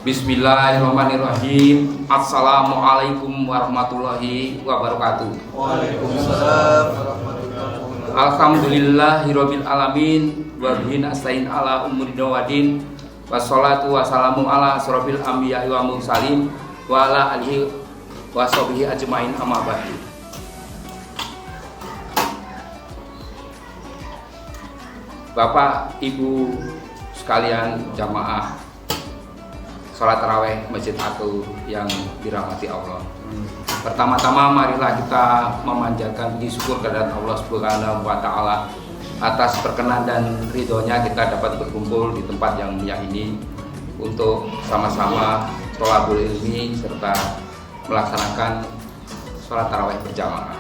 Bismillahirrahmanirrahim. Assalamualaikum warahmatullahi wabarakatuh. Waalaikumsalam warahmatullahi wabarakatuh. Alhamdulillahirabbil alamin wa bihi nasta'in ala umuri wadin. Wassalatu wassalamu ala asrofil anbiya'i wa mursalin wa ala alihi wa sahbihi ajmain amma ba'du. Bapak, Ibu sekalian jamaah sholat tarawih Masjid Atul yang dirahmati Allah. Pertama-tama marilah kita memanjatkan puji syukur kehadirat Allah Subhanahu wa taala atas perkenan dan ridhonya kita dapat berkumpul di tempat yang mulia ini untuk sama-sama thalabul ilmi serta melaksanakan sholat tarawih berjamaah.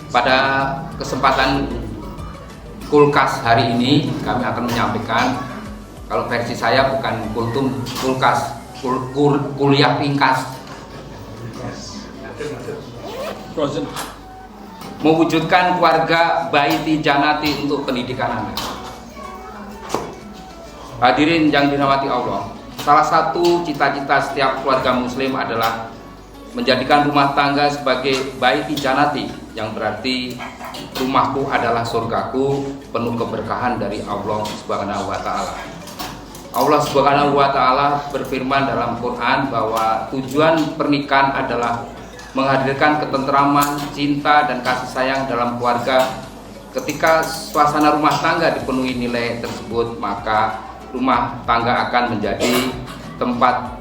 Pada kesempatan kulkas hari ini kami akan menyampaikan, kalau versi saya bukan kultum kulkas, kuliah ringkas, mewujudkan keluarga baiti janati untuk pendidikan anak. Hadirin yang dirahmati Allah, salah satu cita-cita setiap keluarga muslim adalah menjadikan rumah tangga sebagai baiti janati, yang berarti rumahku adalah surgaku, penuh keberkahan dari Allah Subhanahu wa taala. Allah Subhanahu wa taala berfirman dalam Quran bahwa tujuan pernikahan adalah menghadirkan ketentraman, cinta dan kasih sayang dalam keluarga. Ketika suasana rumah tangga dipenuhi nilai tersebut, maka rumah tangga akan menjadi tempat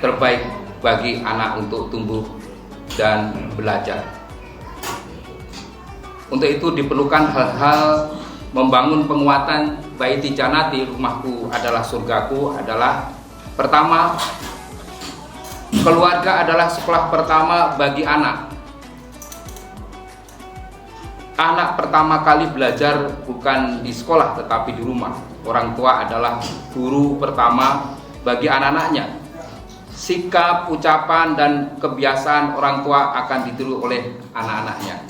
terbaik bagi anak untuk tumbuh dan belajar. Untuk itu diperlukan hal-hal membangun penguatan baiti janati, rumahku adalah surgaku, adalah pertama, keluarga adalah sekolah pertama bagi anak. Anak pertama kali belajar bukan di sekolah tetapi di rumah. Orang tua adalah guru pertama bagi anak-anaknya. Sikap, ucapan, dan kebiasaan orang tua akan ditiru oleh anak-anaknya.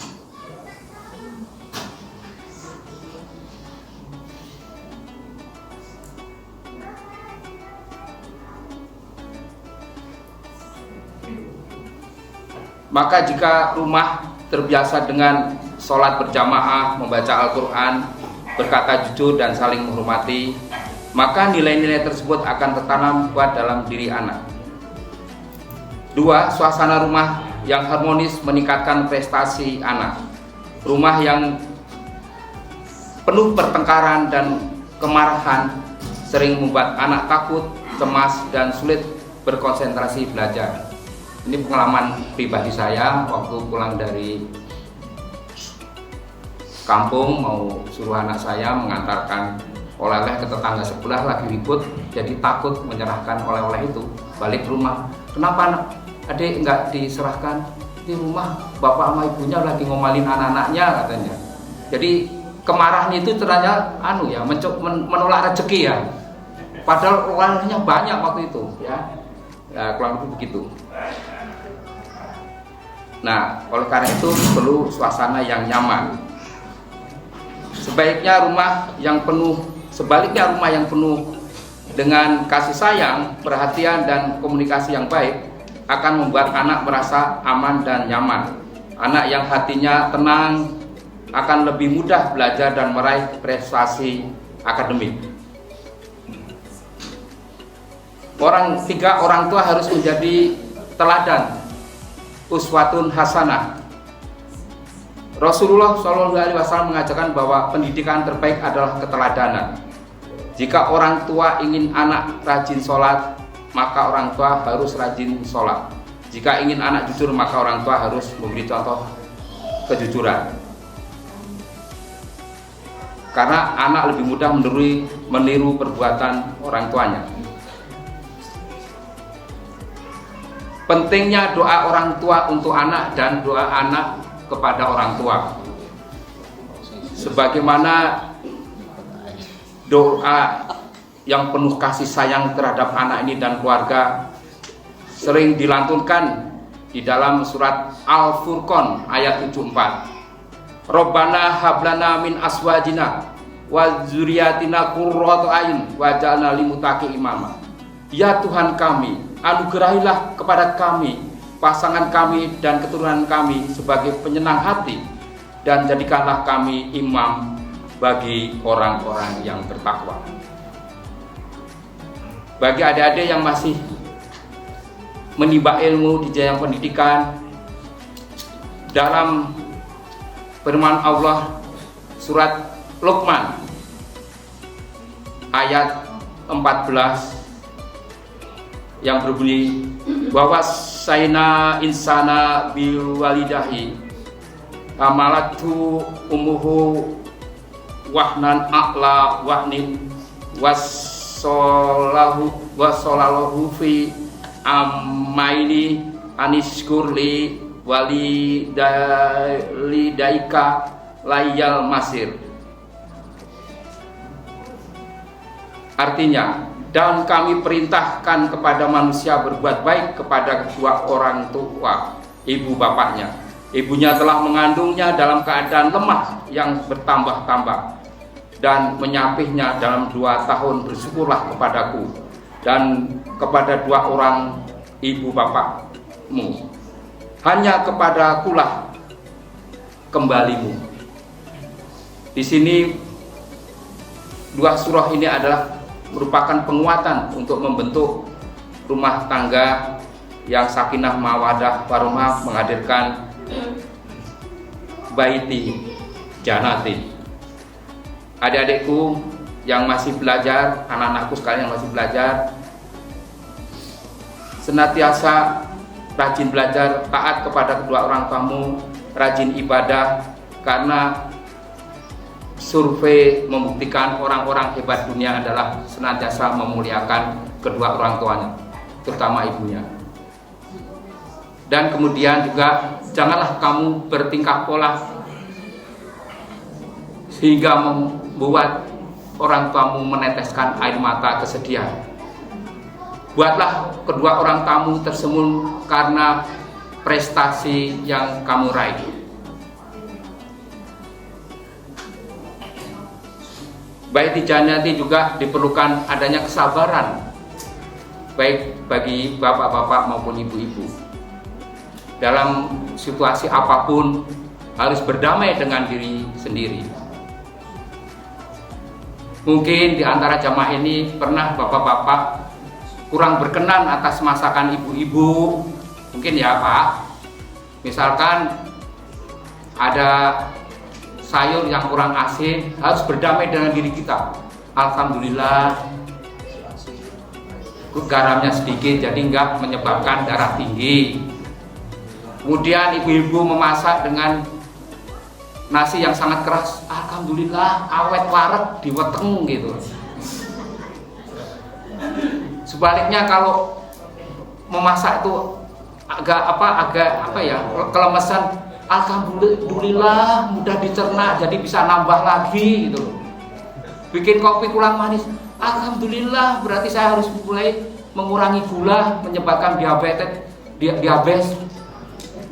Maka jika rumah terbiasa dengan sholat berjamaah, membaca Al-Quran, berkata jujur dan saling menghormati, maka nilai-nilai tersebut akan tertanam kuat dalam diri anak. 2. Suasana rumah yang harmonis meningkatkan prestasi anak. Rumah yang penuh pertengkaran dan kemarahan sering membuat anak takut, cemas, dan sulit berkonsentrasi belajar. Ini pengalaman pribadi saya waktu pulang dari kampung, mau suruh anak saya mengantarkan oleh-oleh ke tetangga sebelah, lagi ribut, jadi takut menyerahkan oleh-oleh itu. Balik ke rumah, kenapa adik nggak diserahkan? Di rumah bapak sama ibunya lagi ngomalin anak-anaknya katanya. Jadi kemarahan itu ternyata menolak rezeki ya. Padahal oleh-olehnya banyak waktu itu ya. Ya, kurang lebih begitu. Nah, oleh karena itu perlu suasana yang nyaman. Sebaliknya rumah yang penuh dengan kasih sayang, perhatian, dan komunikasi yang baik akan membuat anak merasa aman dan nyaman. Anak yang hatinya tenang akan lebih mudah belajar dan meraih prestasi akademik. Orang tua harus menjadi teladan, uswatun hasanah. Rasulullah SAW mengajarkan bahwa pendidikan terbaik adalah keteladanan. Jika orang tua ingin anak rajin sholat, maka orang tua harus rajin sholat. Jika ingin anak jujur, maka orang tua harus memberi contoh kejujuran. Karena anak lebih mudah meniru perbuatan orang tuanya. Pentingnya doa orang tua untuk anak dan doa anak kepada orang tua. Sebagaimana doa yang penuh kasih sayang terhadap anak ini dan keluarga sering dilantunkan di dalam surat Al-Furqan ayat 74. Rabbana hablana min aswajina wa dzurriyyatina qurrata a'yun waj'alna lil muttaqina imama. Ya Tuhan kami, anugerahilah kepada kami, pasangan kami dan keturunan kami sebagai penyenang hati, dan jadikanlah kami imam bagi orang-orang yang bertakwa. Bagi adik-adik yang masih menimba ilmu di jenjang pendidikan, dalam firman Allah surat Luqman ayat 14 yang berbunyi, bahwa saina insana biwalidahi amalatu umuhu wahnan a'la wahnin wasolahu fi amaini aniskurli walidaika layal masir. Artinya, dan kami perintahkan kepada manusia berbuat baik kepada kedua orang tua ibu bapaknya. Ibunya telah mengandungnya dalam keadaan lemah yang bertambah-tambah dan menyapihnya dalam 2 tahun. Bersyukurlah kepadaku dan kepada 2 orang ibu bapakmu. Hanya kepadakulah kembalimu. Di sini 2 surah ini adalah merupakan penguatan untuk membentuk rumah tangga yang sakinah mawadah warahmah, menghadirkan baiti janati. Adik-adikku yang masih belajar, anak-anakku sekalian yang masih belajar, senantiasa rajin belajar, taat kepada kedua orang tuamu, rajin ibadah, karena survei membuktikan orang-orang hebat dunia adalah senantiasa memuliakan kedua orang tuanya, terutama ibunya. Dan kemudian juga janganlah kamu bertingkah pola sehingga membuat orang tuamu meneteskan air mata kesedihan. Buatlah kedua orang tamu tersenyum karena prestasi yang kamu raih. Baiti janati juga diperlukan adanya kesabaran, baik bagi bapak-bapak maupun ibu-ibu. Dalam situasi apapun harus berdamai dengan diri sendiri. Mungkin di antara jamaah ini pernah bapak-bapak kurang berkenan atas masakan ibu-ibu, mungkin ya Pak. Misalkan ada sayur yang kurang asin, harus berdamai dengan diri kita. Alhamdulillah garamnya sedikit, jadi enggak menyebabkan darah tinggi. Kemudian ibu-ibu memasak dengan nasi yang sangat keras, alhamdulillah awet waret diweteng gitu. Sebaliknya kalau memasak itu agak kelemesan, alhamdulillah mudah dicerna, jadi bisa nambah lagi gitu. Bikin kopi kurang manis, alhamdulillah berarti saya harus mulai mengurangi gula, menyebabkan diabetes.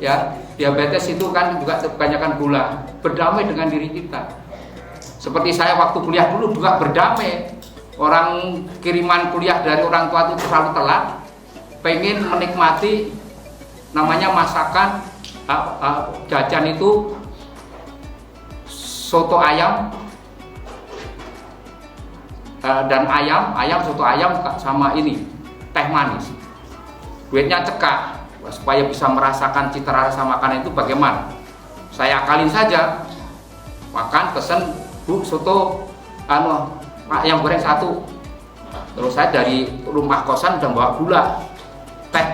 Ya, diabetes itu kan juga kebanyakan gula. Berdamai dengan diri kita. Seperti saya waktu kuliah dulu juga berdamai. Orang kiriman kuliah dari orang tua itu terlalu telat, pengen menikmati namanya masakan jajan itu soto ayam dan ayam soto ayam sama ini teh manis. Duitnya cekak, supaya bisa merasakan cita rasa makanan itu bagaimana. Saya akalin saja, makan pesen Bu soto ayam goreng 1. Terus saya dari rumah kosan udah bawa gula, teh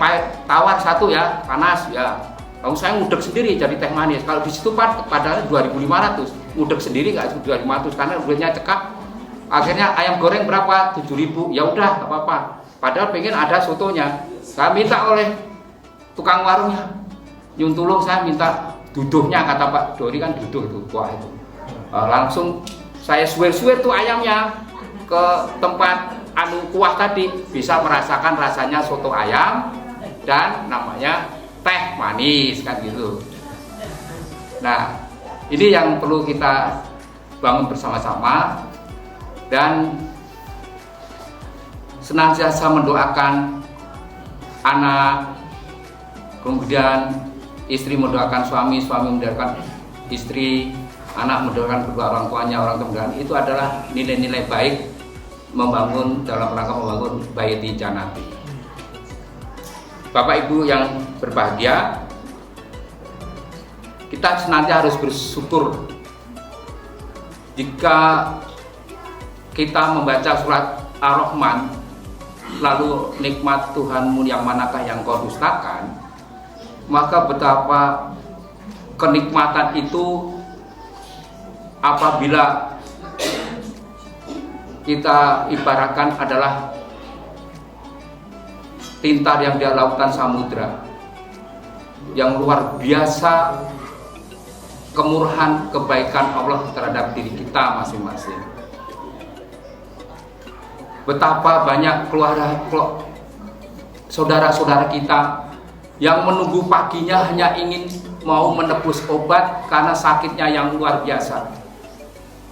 tawar 1 ya, panas ya. Lalu saya ngudek sendiri jadi teh manis. Kalau di situ padahal 2.500, ngudek sendiri nggak 2.500 karena duitnya cekak. Akhirnya ayam goreng berapa? 7.000. Ya udah, nggak apa-apa. Padahal pengen ada sotonya. Saya minta oleh tukang warungnya, nyun tulung saya minta duduhnya, kata Pak Dori kan duduh itu kuah itu. Langsung saya suwer-suwer tuh ayamnya ke tempat kuah tadi, bisa merasakan rasanya soto ayam dan namanya teh manis kan gitu. Nah, ini yang perlu kita bangun bersama-sama. Dan senantiasa mendoakan anak, kemudian istri mendoakan suami, suami mendoakan istri, anak mendoakan kedua orang tuanya, orang tua. Itu adalah nilai-nilai baik membangun dalam rangka membangun Baiti Janati. Bapak Ibu yang berbahagia, kita senantiasa harus bersyukur jika kita membaca surat Ar-Rahman, lalu nikmat Tuhanmu yang manakah yang kau dustakan, maka betapa kenikmatan itu apabila kita ibaratkan adalah tinta yang di lautan samudra, yang luar biasa kemurahan kebaikan Allah terhadap diri kita masing-masing. Betapa banyak saudara-saudara kita yang menunggu paginya hanya ingin mau menebus obat karena sakitnya yang luar biasa,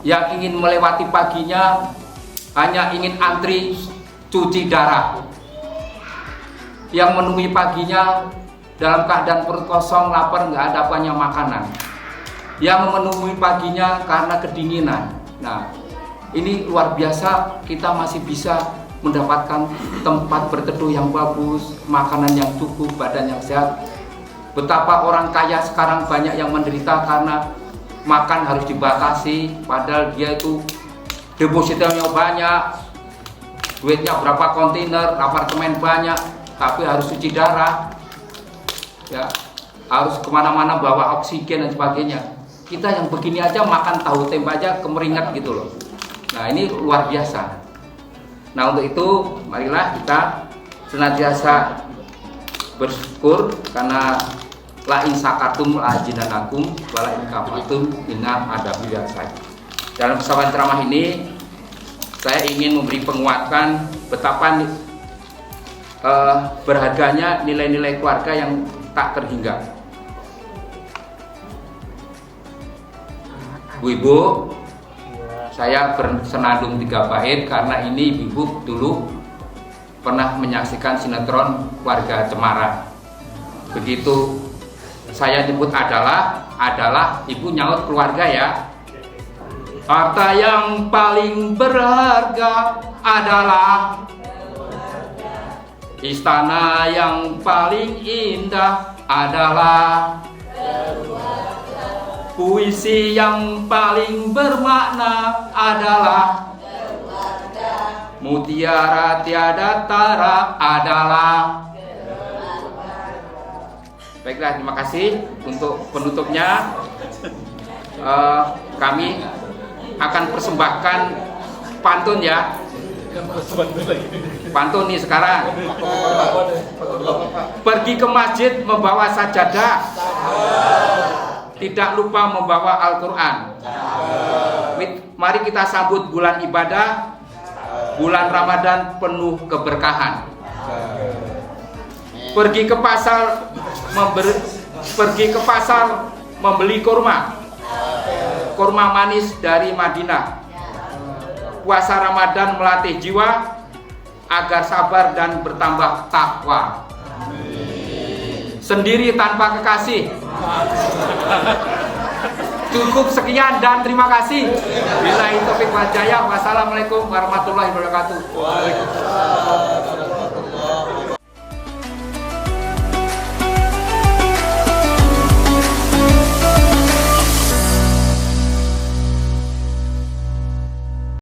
yang ingin melewati paginya hanya ingin antri cuci darah, yang menunggu paginya dalam keadaan perut kosong, lapar, nggak ada apanya makanan, yang memenuhi paginya karena kedinginan. Nah, ini luar biasa, kita masih bisa mendapatkan tempat berteduh yang bagus, makanan yang cukup, badan yang sehat. Betapa orang kaya sekarang banyak yang menderita karena makan harus dibatasi, padahal dia itu depositnya banyak, duitnya berapa kontainer, apartemen banyak, tapi harus cuci darah, ya, harus kemana-mana bawa oksigen dan sebagainya. Kita yang begini aja makan tahu tempe aja kemeringat gitu loh. Nah, ini luar biasa. Nah, untuk itu marilah kita senantiasa bersyukur karena la in sakatum la azinanakum wa la in kafartum inna adzabi lasyadid. Dalam kesempatan ceramah ini saya ingin memberi penguatan betapa berharganya nilai-nilai keluarga yang tak terhingga. Bu-ibu, saya bersenandung 3 bait karena ini ibu dulu pernah menyaksikan sinetron Keluarga Cemara. Begitu saya nyebut adalah ibu nyaut keluarga ya. Harta yang paling berharga adalah istana yang paling indah adalah puisi yang paling bermakna adalah mutiara tiada tara adalah. Baiklah, terima kasih. Untuk penutupnya kami akan persembahkan pantun ya. Pantun nih sekarang. Pergi ke masjid membawa sajadah, tidak lupa membawa Al-Quran. Mari kita sambut bulan ibadah, bulan Ramadan penuh keberkahan. Pergi ke pasar membeli kurma manis dari Madinah. Puasa Ramadan melatih jiwa agar sabar dan bertambah takwa. Sendiri tanpa kekasih. Cukup sekian dan terima kasih. Billahi taufiq wal hidayah. Wassalamualaikum warahmatullahi wabarakatuh.